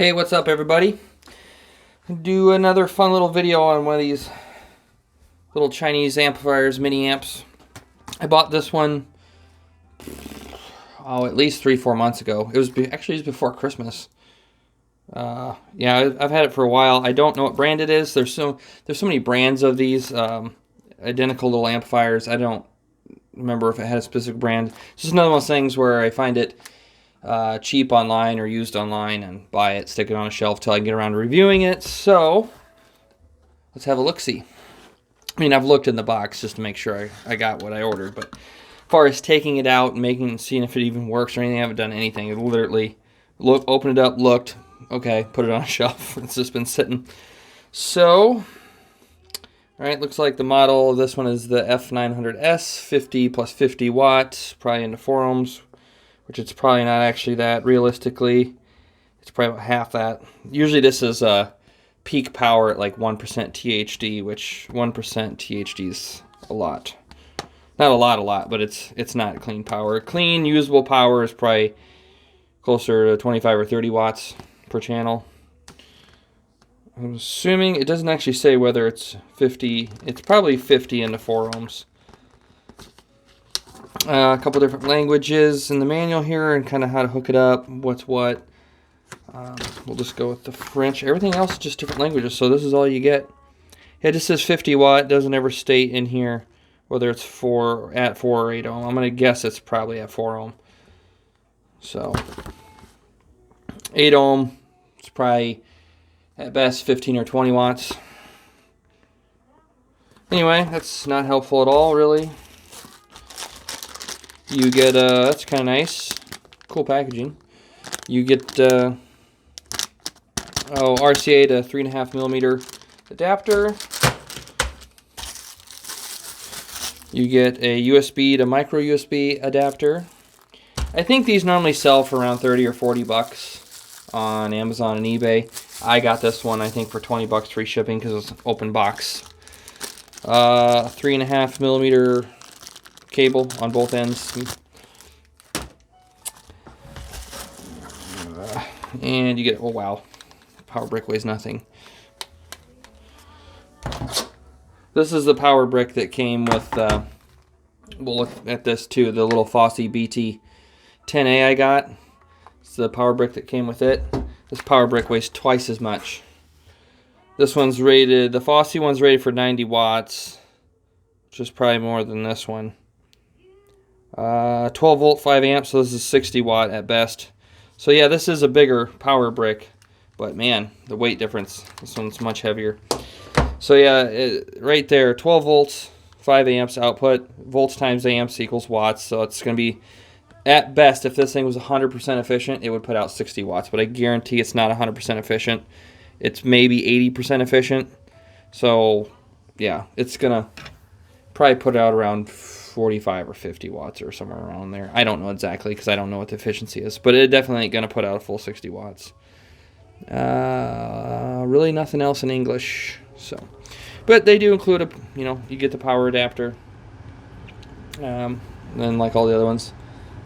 Hey, what's up everybody? Do another fun little video on one of these little Chinese amplifiers, mini amps. I bought this one at least 3-4 months ago. It was actually before Christmas. Yeah, I've had it for a while. I don't know what brand it is. There's so many brands of these identical little amplifiers. I don't remember if it had a specific brand. It's just another one of those things where I find it cheap online or used online and buy it, stick it on a shelf till I can get around to reviewing it. So let's have a look-see. I mean, I've looked in the box just to make sure I got what I ordered, but as far as taking it out and seeing if it even works or anything, I haven't done anything. I literally opened it up, looked, okay, put it on a shelf. It's just been sitting. So, all right, looks like the model of this one is the F900S, 50 plus 50 watts, probably into 4 ohms, which it's probably not actually that. Realistically, it's probably about half that. Usually this is peak power at like 1% THD, which 1% THD is a lot. Not a lot, but it's not clean power. Clean, usable power is probably closer to 25 or 30 watts per channel. I'm assuming it doesn't actually say whether it's 50. It's probably 50 into 4 ohms. A couple different languages in the manual here and kind of how to hook it up, what's what. We'll just go with the French. Everything else is just different languages, so this is all you get. It just says 50 watt. Doesn't ever state in here whether it's at 4 or 8 ohm. I'm going to guess it's probably at 4 ohm. So 8 ohm, it's probably at best 15 or 20 watts. Anyway, that's not helpful at all, really. You get, that's kind of nice, cool packaging. You get, RCA to 3.5 millimeter adapter. You get a USB to micro USB adapter. I think these normally sell for around 30 or 40 bucks on Amazon and eBay. I got this one, I think, for 20 bucks free shipping because it's open box. 3.5 millimeter cable on both ends. And you get, oh wow, power brick weighs nothing. This is the power brick that came with, we'll look at this too, the little Fosse BT10A I got. It's the power brick that came with it. This power brick weighs twice as much. This one's rated, the Fosse one's rated for 90 watts, which is probably more than this one. 12 volt, 5 amps, so this is 60 watt at best. So yeah, this is a bigger power brick, but man, the weight difference, this one's much heavier. So yeah, right there, 12 volts, 5 amps output, volts times amps equals watts, so it's going to be, at best, if this thing was 100% efficient, it would put out 60 watts, but I guarantee it's not 100% efficient. It's maybe 80% efficient, so yeah, it's going to probably put out around 45 or 50 watts or somewhere around there. I don't know exactly because I don't know what the efficiency is, but it definitely ain't going to put out a full 60 watts. Really nothing else in English. So, but they do include you get the power adapter. Then like all the other ones,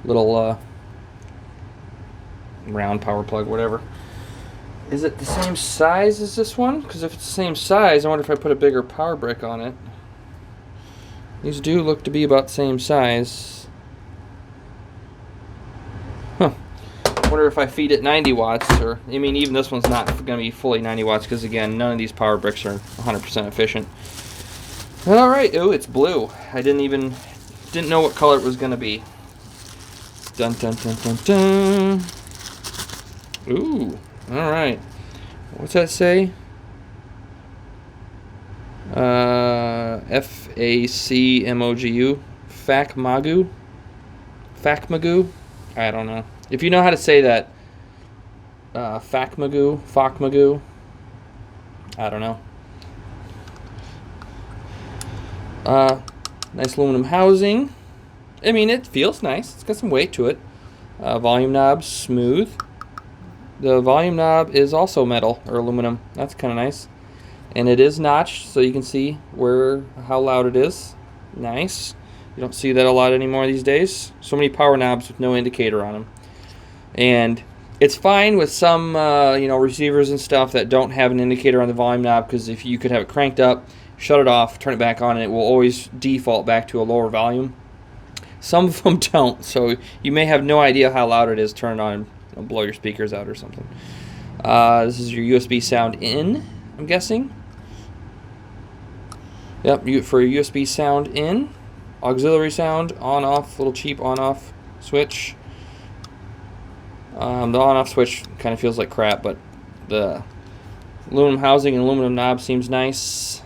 little round power plug, whatever. Is it the same size as this one? Because if it's the same size, I wonder if I put a bigger power brick on it. These do look to be about the same size. Huh. I wonder if I feed it 90 watts, or, I mean, even this one's not going to be fully 90 watts, because again, none of these power bricks are 100% efficient. Alright, oh, it's blue. I didn't know what color it was going to be. Dun dun dun dun dun. Ooh, alright. What's that say? Facmogu, Facmogu. I don't know. If you know how to say that, Facmogu. I don't know. Nice aluminum housing. I mean, it feels nice. It's got some weight to it. Volume knob, smooth. The volume knob is also metal or aluminum. That's kind of nice. And it is notched, so you can see how loud it is. Nice. You don't see that a lot anymore these days. So many power knobs with no indicator on them. And It's fine with some you know, receivers and stuff that don't have an indicator on the volume knob, because if you could have it cranked up, shut it off, turn it back on, and it will always default back to a lower volume. Some of them don't, so you may have no idea how loud it is. Turn it on, you know, blow your speakers out or something. This is your USB sound in, I'm guessing. Yep, for USB sound in. Auxiliary sound, on-off, little cheap on-off switch. The on-off switch kind of feels like crap, but the aluminum housing and aluminum knob seems nice.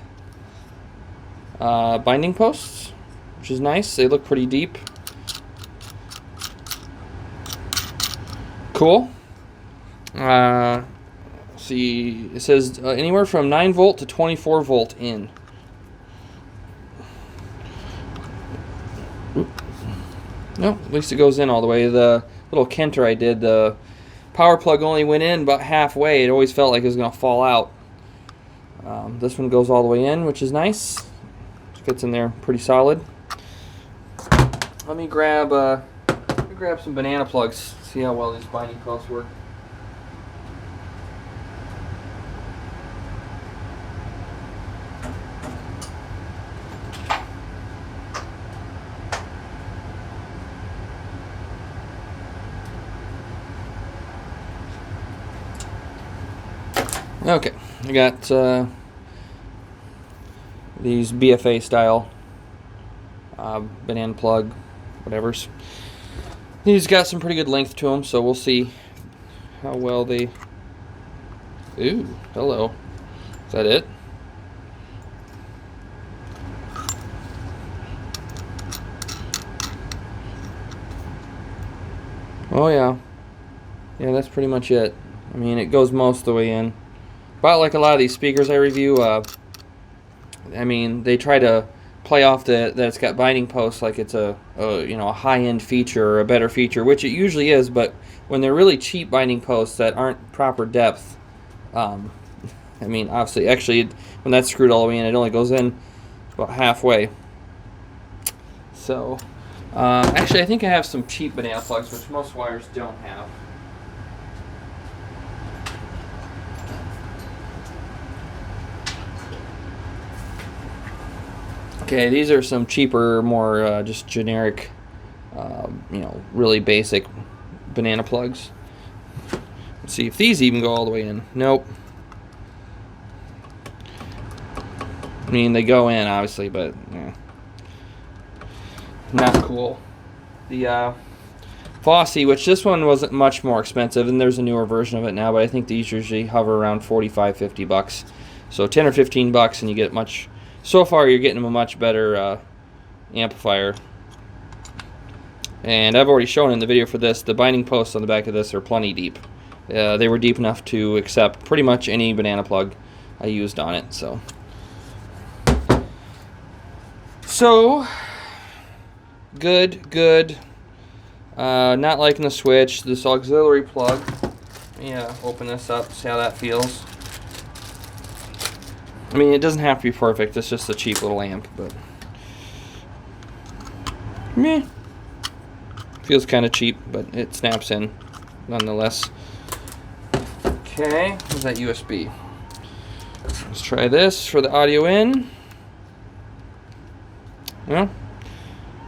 Binding posts, which is nice. They look pretty deep. Cool. See, it says anywhere from 9 volt to 24 volt in. No, at least it goes in all the way. The little Kenter I did, the power plug only went in about halfway. It always felt like it was going to fall out. This one goes all the way in, which is nice. Fits in there pretty solid. Let me grab some banana plugs. See how well these binding posts work. Okay, I got these BFA style banana plug whatevers. These got some pretty good length to them, so we'll see how well they... Ooh, hello. Is that it? Oh yeah. Yeah, that's pretty much it. I mean, it goes most of the way in. About like a lot of these speakers I review, I mean, they try to play off that it's got binding posts like it's a you know, a high-end feature or a better feature, which it usually is. But when they're really cheap binding posts that aren't proper depth, I mean, obviously, actually, when that's screwed all the way in, it only goes in about halfway. So, actually, I think I have some cheap banana plugs, which most wires don't have. Okay, these are some cheaper, more just generic, you know, really basic banana plugs. Let's see if these even go all the way in. Nope. I mean, they go in, obviously, but not cool. The Fosse, which this one wasn't much more expensive, and there's a newer version of it now, but I think these usually hover around 45, 50 bucks. So 10 or 15 bucks, and you get much... So far, you're getting a much better amplifier. And I've already shown in the video for this, the binding posts on the back of this are plenty deep. They were deep enough to accept pretty much any banana plug I used on it. So good. Not liking the switch. This auxiliary plug. Let me open this up, see how that feels. I mean, it doesn't have to be perfect. It's just a cheap little amp, but meh. Feels kind of cheap, but it snaps in nonetheless. Okay, where's that USB? Let's try this for the audio in. Well,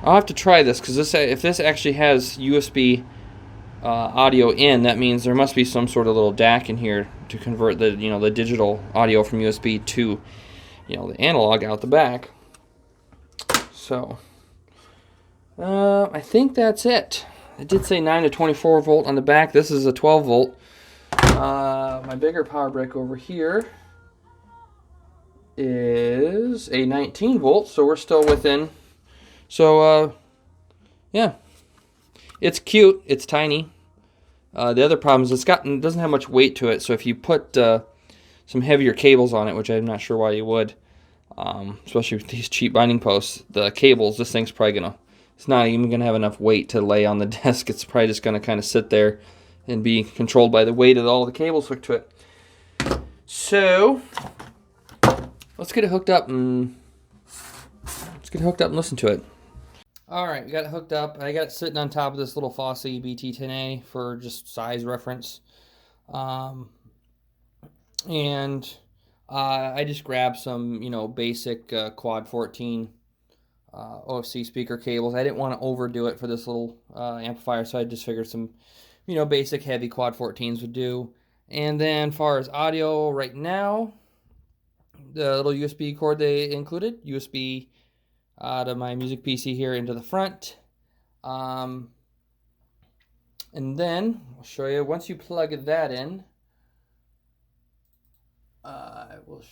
I'll have to try this because if this actually has USB audio in, that means there must be some sort of little DAC in here to convert the the digital audio from USB to the analog out the back. So I think that's it. It did say 9 to 24 volt on the back. This is a 12 volt. My bigger power brick over here is a 19 volt, so we're still within. So yeah, it's cute. It's tiny. The other problem is it doesn't have much weight to it. So if you put some heavier cables on it, which I'm not sure why you would, especially with these cheap binding posts, the cables, this thing's probably it's not even gonna have enough weight to lay on the desk. It's probably just gonna kind of sit there and be controlled by the weight of all the cables hooked to it. So let's get it hooked up and listen to it. All right, we got it hooked up. I got it sitting on top of this little Fosse BT10A for just size reference. And I just grabbed some, basic quad 14 OFC speaker cables. I didn't want to overdo it for this little amplifier, so I just figured some, basic heavy quad 14s would do. And then as far as audio right now, the little USB cord they included, USB out of my music PC here into the front. And then I'll show you, once you plug that in, I will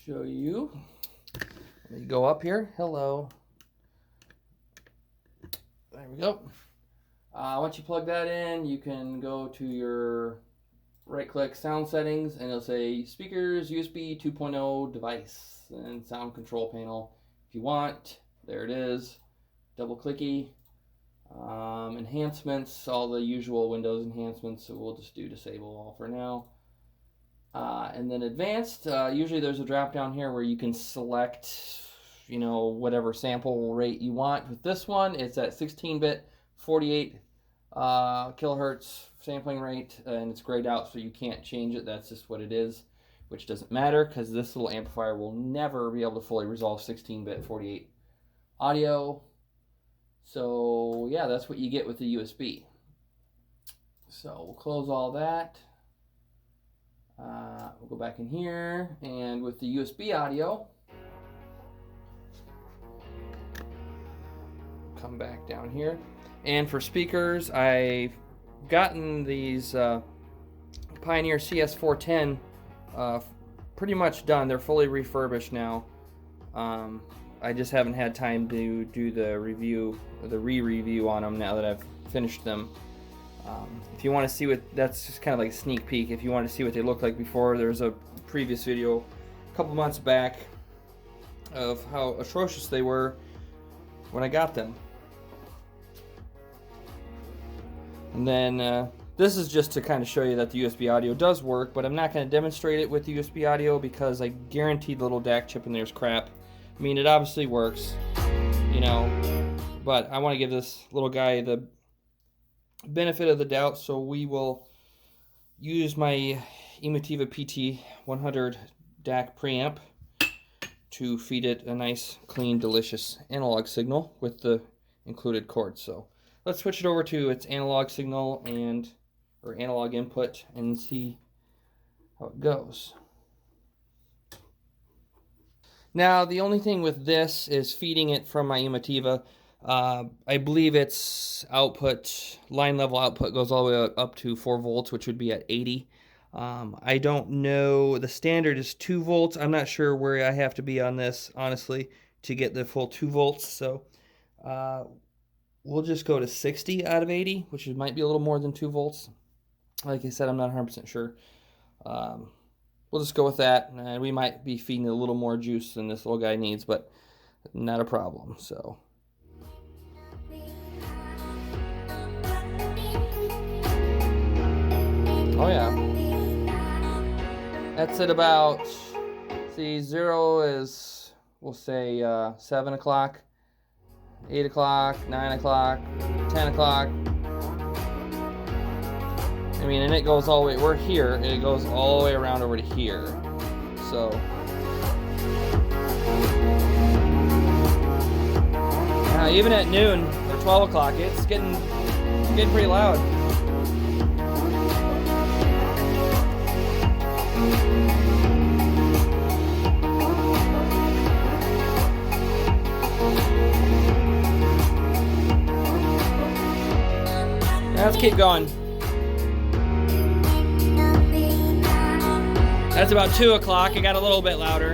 show you. Let me go up here. Hello. There we go. Once you plug that in, you can go to your right-click sound settings, and it'll say speakers USB 2.0 device and sound control panel. If you want, there it is. Double-clicky. Enhancements, all the usual Windows enhancements. So we'll just do disable all for now. And then advanced, usually there's a drop down here where you can select, whatever sample rate you want. With this one, it's at 16-bit, 48 kilohertz sampling rate, and it's grayed out, so you can't change it. That's just what it is, which doesn't matter because this little amplifier will never be able to fully resolve 16-bit 48 audio. So yeah, that's what you get with the USB. So we'll close all that. We'll go back in here, and with the USB audio, come back down here. And for speakers, I've gotten these Pioneer CS410 pretty much done. They're fully refurbished now. I just haven't had time to do the review, the re-review on them now that I've finished them. If you want to see what, that's just kind of like a sneak peek. If you want to see what they look like before, there's a previous video a couple months back of how atrocious they were when I got them. And then this is just to kind of show you that the USB audio does work, but I'm not going to demonstrate it with the USB audio because I guarantee the little DAC chip in there is crap. I mean, it obviously works, but I want to give this little guy the benefit of the doubt, so we will use my Emotiva PT100 DAC preamp to feed it a nice, clean, delicious analog signal with the included cord. So let's switch it over to its analog signal or analog input and see how it goes. Now, the only thing with this is feeding it from my Emotiva. I believe its output, line level output, goes all the way up to 4 volts, which would be at 80. I don't know, the standard is 2 volts. I'm not sure where I have to be on this, honestly, to get the full 2 volts. So we'll just go to 60 out of 80, which might be a little more than 2 volts. Like I said, I'm not 100% sure. We'll just go with that, and we might be feeding a little more juice than this little guy needs, but not a problem. So oh yeah, that's at about, see, 0 is, we'll say 7 o'clock, 8 o'clock, 9 o'clock, 10 o'clock. I mean, and it goes all the way, we're here, and it goes all the way around over to here. So even at noon or 12 o'clock, it's getting pretty loud. Now let's keep going. That's about 2 o'clock. It got a little bit louder.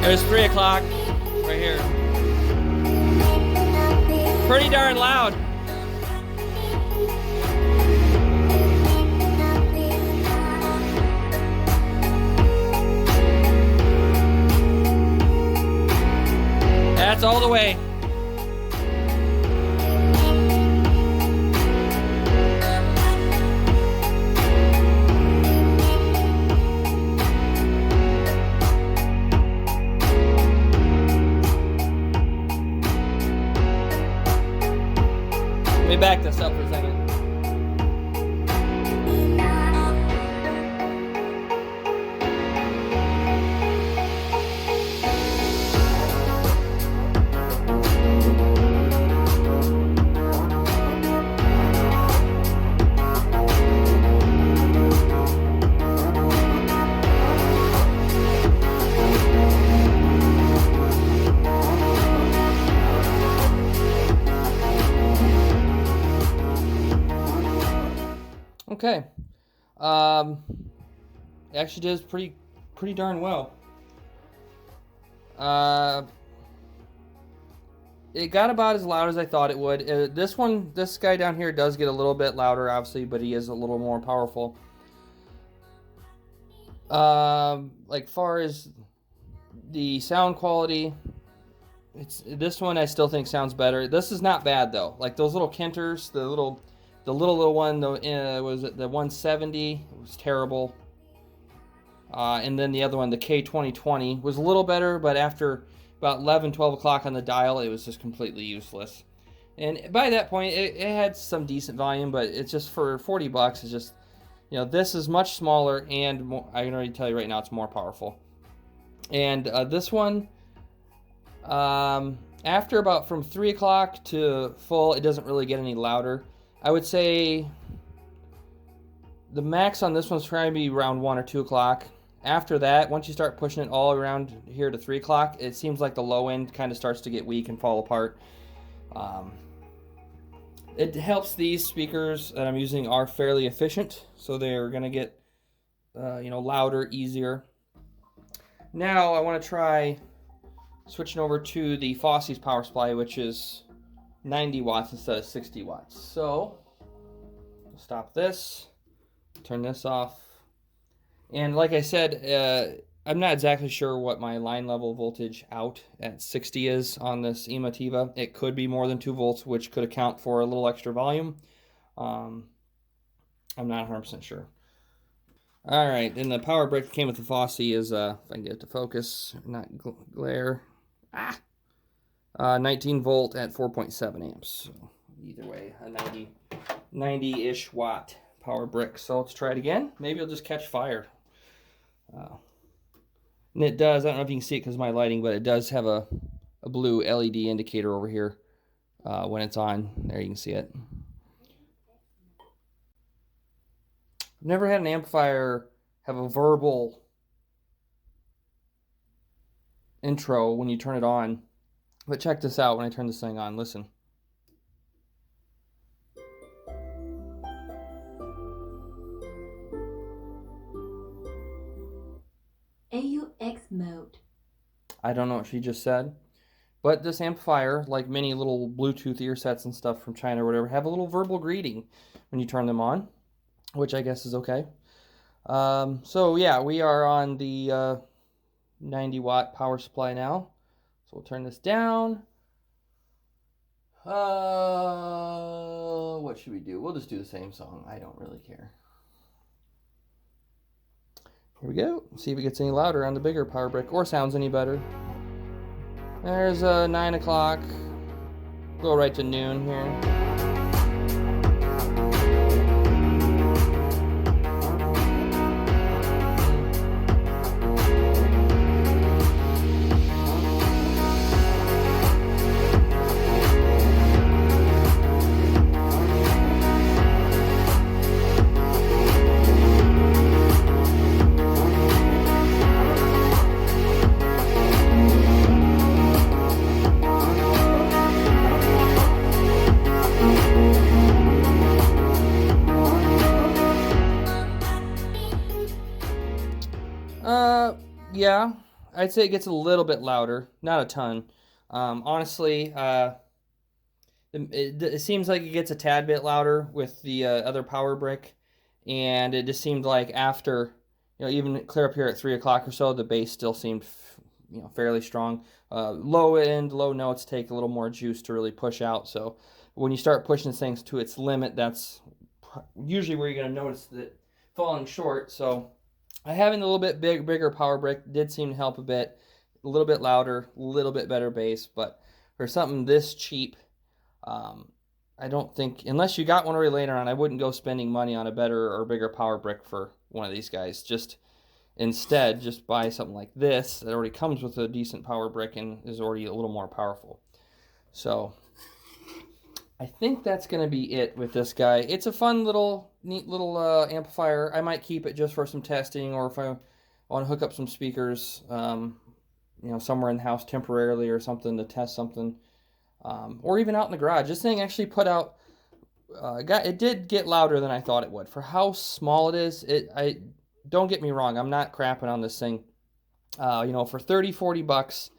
It was 3 o'clock right here. Pretty darn loud. That's all the way. Okay. It actually does pretty darn well. It got about as loud as I thought it would. This guy down here does get a little bit louder, obviously, but he is a little more powerful. Like far as the sound quality, this one I still think sounds better. This is not bad though. Like those little Kenters, the little one, was it the 170? It was terrible. And then the other one, the K2020, was a little better, but after about 11, 12 o'clock on the dial, it was just completely useless. And by that point, it had some decent volume, but it's just for 40 bucks. It's just, this is much smaller, and more, I can already tell you right now, it's more powerful. And this one, after about from 3 o'clock to full, it doesn't really get any louder. I would say the max on this one's trying to be around 1 or 2 o'clock. After that, once you start pushing it all around here to 3 o'clock, it seems like the low end kind of starts to get weak and fall apart. It helps these speakers that I'm using are fairly efficient, so they're going to get louder, easier. Now I want to try switching over to the Fosse's power supply, which is 90 watts instead of 60 watts. So stop this, turn this off. And like I said, I'm not exactly sure what my line level voltage out at 60 is on this Emotiva. It could be more than 2 volts, which could account for a little extra volume. I'm not 100% sure. All right, and the power brick that came with the Fosse is, if I can get it to focus, not glare. 19 volt at 4.7 amps. So either way, a 90-ish watt power brick. So let's try it again. Maybe it'll just catch fire. And it does, I don't know if you can see it because of my lighting, but it does have a blue LED indicator over here when it's on. There you can see it. I've never had an amplifier have a verbal intro when you turn it on. But check this out when I turn this thing on. Listen. AUX mode. I don't know what she just said. But this amplifier, like many little Bluetooth ear sets and stuff from China or whatever, have a little verbal greeting when you turn them on, which I guess is okay. So yeah, we are on the 90 watt power supply now. So we'll turn this down. What should we do? We'll just do the same song. I don't really care. Here we go. See if it gets any louder on the bigger power brick or sounds any better. There's 9 o'clock. Go right to noon here. Yeah, I'd say it gets a little bit louder, not a ton. Honestly, it seems like it gets a tad bit louder with the other power brick, and it just seemed like after, even clear up here at 3 o'clock or so, the bass still seemed, fairly strong. Low notes take a little more juice to really push out. So when you start pushing things to its limit, that's usually where you're going to notice that falling short. So having a little bit bigger power brick did seem to help a bit. A little bit louder, a little bit better bass, but for something this cheap, I don't think, unless you got one already later on, I wouldn't go spending money on a better or bigger power brick for one of these guys. Instead, just buy something like this that already comes with a decent power brick and is already a little more powerful. So I think that's going to be it with this guy. It's a fun neat little amplifier. I might keep it just for some testing, or if I want to hook up some speakers, somewhere in the house temporarily or something to test something, or even out in the garage. This thing actually put out it did get louder than I thought it would. For how small it is, I don't get me wrong, I'm not crapping on this thing. For 30, 40 bucks,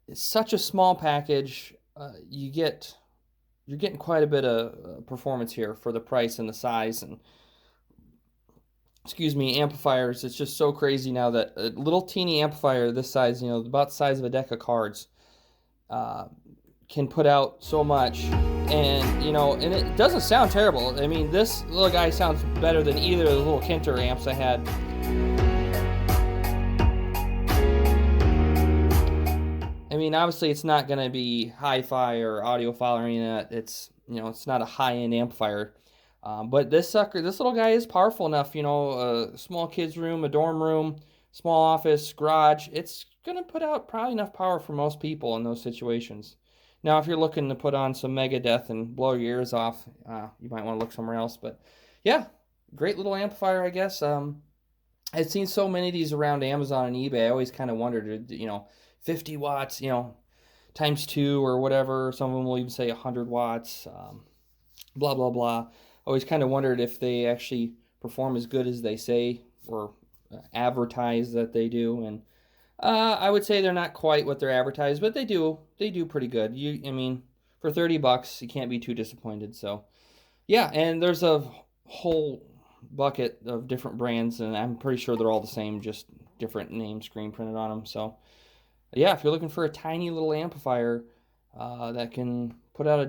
it's such a small package. You're getting quite a bit of performance here for the price and the size and excuse me, amplifiers. It's just so crazy now that a little teeny amplifier this size, about the size of a deck of cards, uh, can put out so much. And it doesn't sound terrible. I mean, this little guy sounds better than either of the little Kinter amps I had. I mean, obviously, it's not going to be hi-fi or audiophile or any of that. It's not a high-end amplifier. But this little guy is powerful enough. A small kid's room, a dorm room, small office, garage. It's going to put out probably enough power for most people in those situations. Now, if you're looking to put on some Megadeth and blow your ears off, you might want to look somewhere else. But yeah, great little amplifier, I guess. I've seen so many of these around Amazon and eBay. I always kind of wondered, 50 watts, times two or whatever. Some of them will even say 100 watts, blah, blah, blah. Always kind of wondered if they actually perform as good as they say or advertise that they do. And I would say they're not quite what they're advertised, but they do pretty good. I mean, for 30 bucks, you can't be too disappointed. So yeah, and there's a whole bucket of different brands, and I'm pretty sure they're all the same, just different names screen printed on them. So yeah, if you're looking for a tiny little amplifier that can put out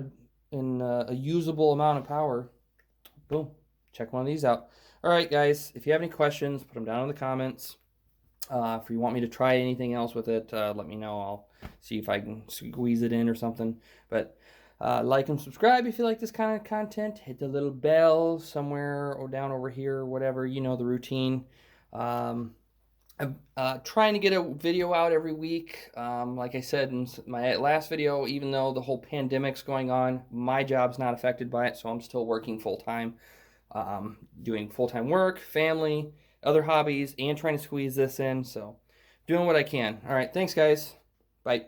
a usable amount of power, boom, check one of these out. All right, guys, if you have any questions, put them down in the comments. If you want me to try anything else with it, let me know. I'll see if I can squeeze it in or something. But like and subscribe if you like this kind of content. Hit the little bell somewhere or down over here or whatever. You know the routine. I'm trying to get a video out every week. Like I said in my last video, even though the whole pandemic's going on, my job's not affected by it, so I'm still working full-time, doing full-time work, family, other hobbies, and trying to squeeze this in. So doing what I can. All right, thanks, guys. Bye.